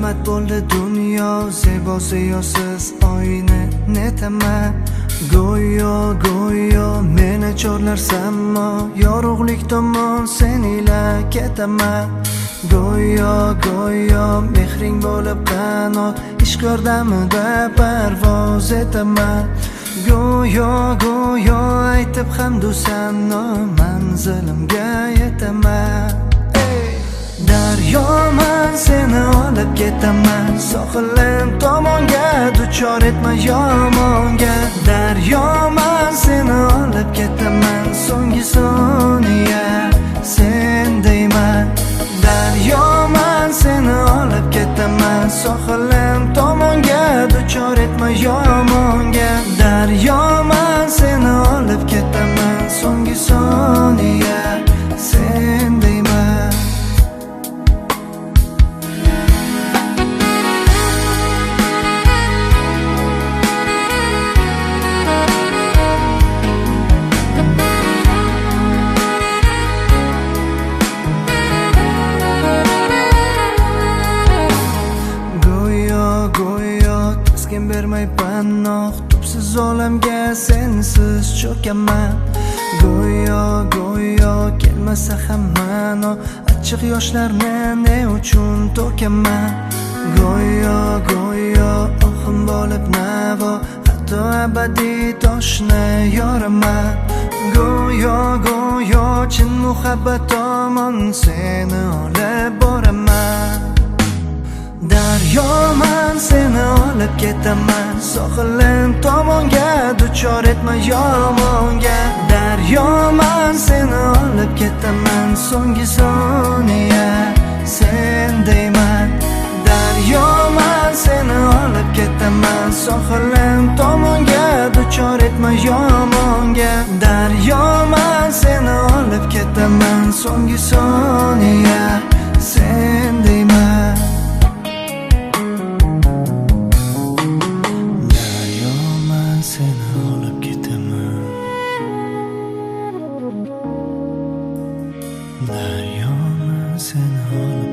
Qismat bo'ldi dunyo, zebo ziyosiz oyni netaman. Go'yo meni chorlarsanmi, yorug'lik tomon sen ila ketaman. Go'yo mehring bo'lib qanot, ishq yordamida parvoz etaman. Go'yo aytib hamdu sano, manzilimga yetaman. Daryoman seni olib ketaman, sohilim tomonga, duchor etma yomonga. Daryoman seni olib ketaman, so'nggi soniya sen deyman. Daryoman seni olib ketaman, sohilim tomonga, duchor etma yomonga. Daryoman seni olib ketaman, so'nggi soniya sen deyman. Go'yo taskin bermay panoh, tubsiz olamga sensiz cho'kaman. Go'yo kelmasa ham mano, achchiq yoshlarni ne uchun to'kaman. Go'yo oxim bo'lib navo, hatto abadiy toshni yoraman. Go'yo chin muhabbat tomon seni olib boraman. Daryoman seni olib ketaman, sohilim tomonga, duchor etma yomonga. Daryoman seni olib ketaman, so'nggi soniya sen deyman. Daryoman seni olib ketaman, sohilim tomonga, duchor etma yomonga. Daryoman seni olib ketaman, so'nggi soniya sen deyman. Seni olib ketaman, daryoman seni olib